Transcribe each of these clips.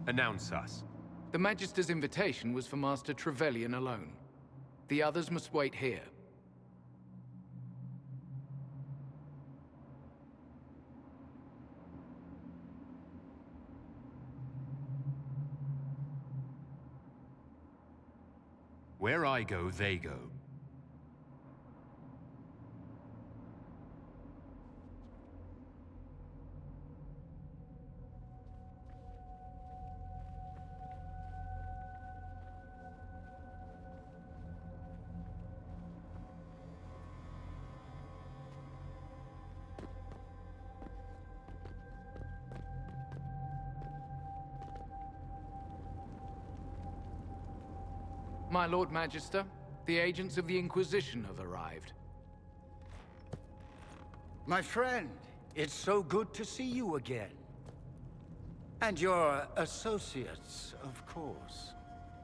Announce us. The Magister's invitation was for Master Trevelyan alone. The others must wait here. Where I go, they go. My Lord Magister, the agents of the Inquisition have arrived. My friend, it's so good to see you again. And your associates, of course.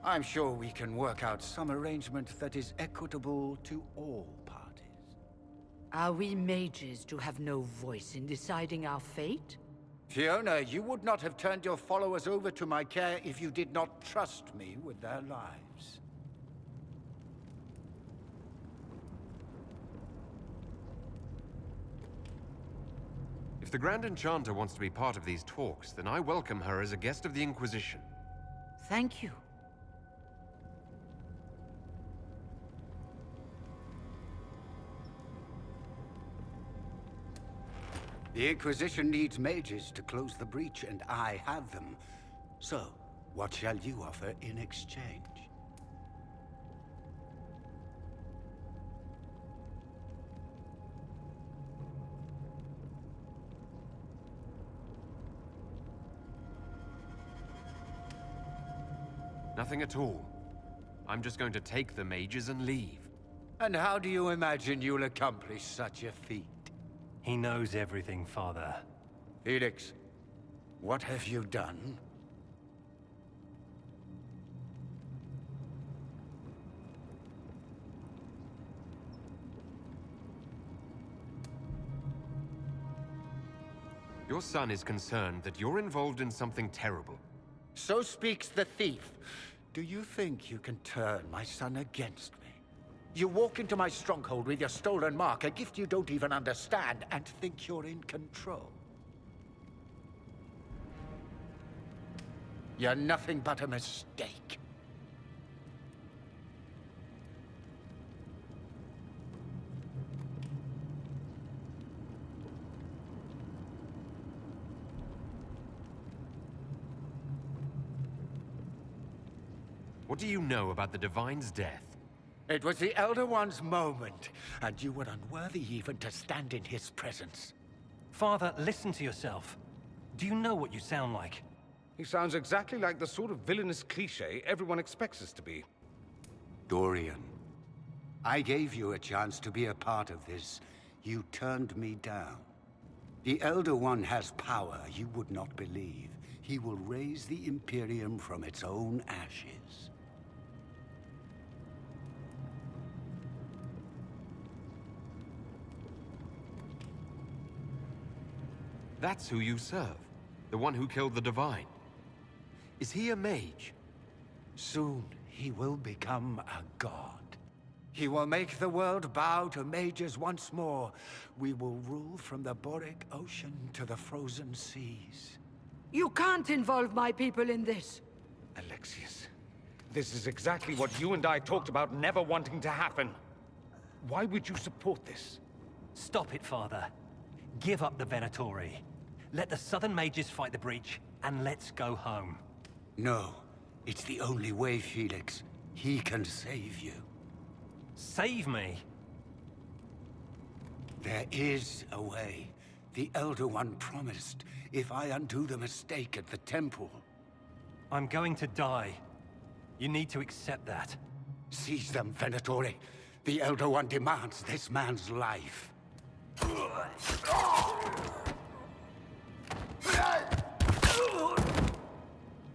I'm sure we can work out some arrangement that is equitable to all parties. Are we mages to have no voice in deciding our fate? Fiona, you would not have turned your followers over to my care if you did not trust me with their lives. If the Grand Enchanter wants to be part of these talks, then I welcome her as a guest of the Inquisition. Thank you. The Inquisition needs mages to close the breach, and I have them. So, what shall you offer in exchange? Nothing at all. I'm just going to take the mages and leave. And how do you imagine you'll accomplish such a feat? He knows everything, Father. Felix, what have you done? Your son is concerned that you're involved in something terrible. So speaks the thief. Do you think you can turn my son against me? You walk into my stronghold with your stolen mark, a gift you don't even understand, and think you're in control. You're nothing but a mistake. What do you know about the Divine's death? It was the Elder One's moment, and you were unworthy even to stand in his presence. Father, listen to yourself. Do you know what you sound like? He sounds exactly like the sort of villainous cliché everyone expects us to be. Dorian, I gave you a chance to be a part of this. You turned me down. The Elder One has power you would not believe. He will raise the Imperium from its own ashes. That's who you serve. The one who killed the Divine. Is he a mage? Soon, he will become a god. He will make the world bow to mages once more. We will rule from the Boric Ocean to the frozen seas. You can't involve my people in this. Alexius, this is exactly what you and I talked about never wanting to happen. Why would you support this? Stop it, Father. Give up the Venatori. Let the Southern Mages fight the breach, and let's go home. No, it's the only way, Felix. He can save you. Save me? There is a way. The Elder One promised, if I undo the mistake at the temple. I'm going to die. You need to accept that. Seize them, Venatori. The Elder One demands this man's life.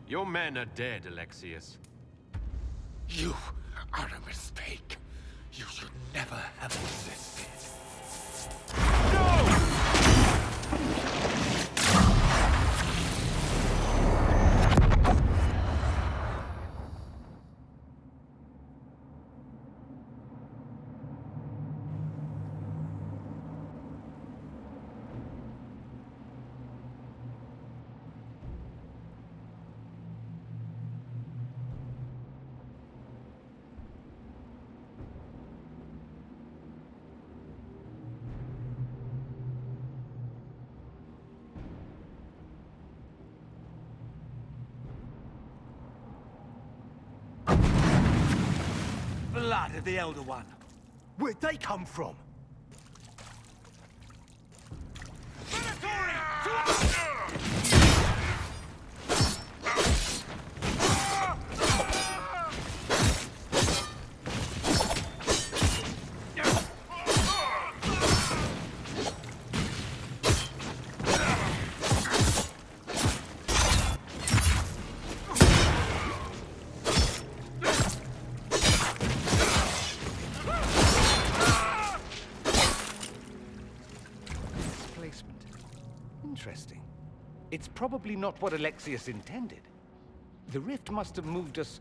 Your men are dead, Alexius. You are a mistake. You should never have existed. No! blood of the Elder One. Where'd they come from? Interesting. It's probably not what Alexius intended. The rift must have moved us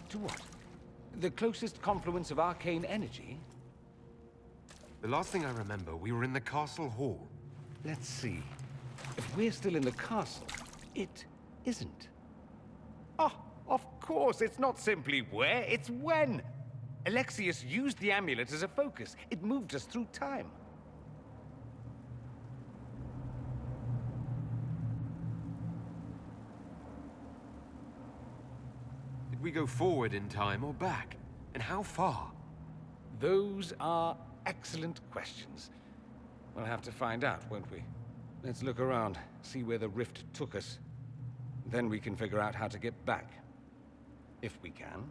to what? The closest confluence of arcane energy? The last thing I remember, we were in the castle hall. Let's see. If we're still in the castle, it isn't. Oh, of course, it's not simply where, it's when. Alexius used the amulet as a focus. It moved us through time. Did we go forward in time or back? And how far? Those are excellent questions. We'll have to find out, won't we? Let's look around, see where the rift took us. Then we can figure out how to get back. If we can.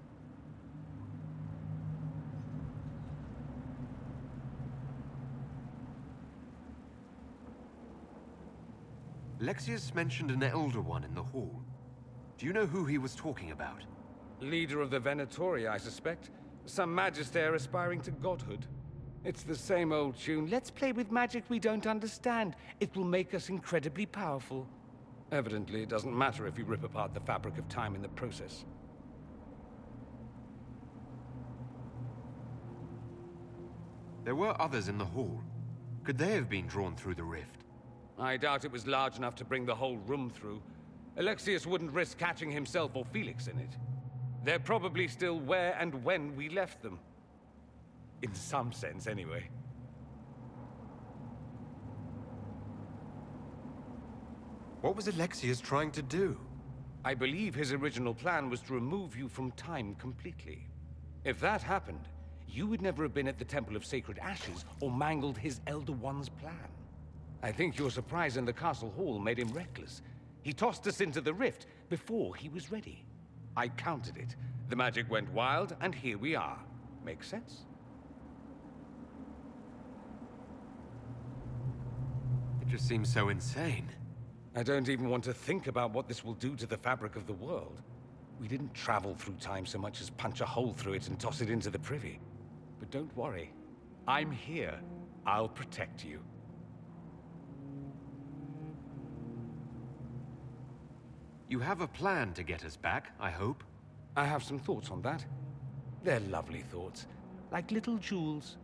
Alexius mentioned an Elder One in the hall. Do you know who he was talking about? Leader of the Venatori, I suspect. Some magister aspiring to godhood. It's the same old tune. Let's play with magic we don't understand. It will make us incredibly powerful. Evidently, it doesn't matter if you rip apart the fabric of time in the process. There were others in the hall. Could they have been drawn through the rift? I doubt it was large enough to bring the whole room through. Alexius wouldn't risk catching himself or Felix in it. They're probably still where and when we left them. In some sense, anyway. What was Alexius trying to do? I believe his original plan was to remove you from time completely. If that happened, you would never have been at the Temple of Sacred Ashes or mangled his Elder One's plan. I think your surprise in the castle hall made him reckless. He tossed us into the rift before he was ready. I counted it. The magic went wild, and here we are. Make sense? It just seems so insane. I don't even want to think about what this will do to the fabric of the world. We didn't travel through time so much as punch a hole through it and toss it into the privy. But don't worry. I'm here. I'll protect you. You have a plan to get us back, I hope? I have some thoughts on that. They're lovely thoughts, like little jewels.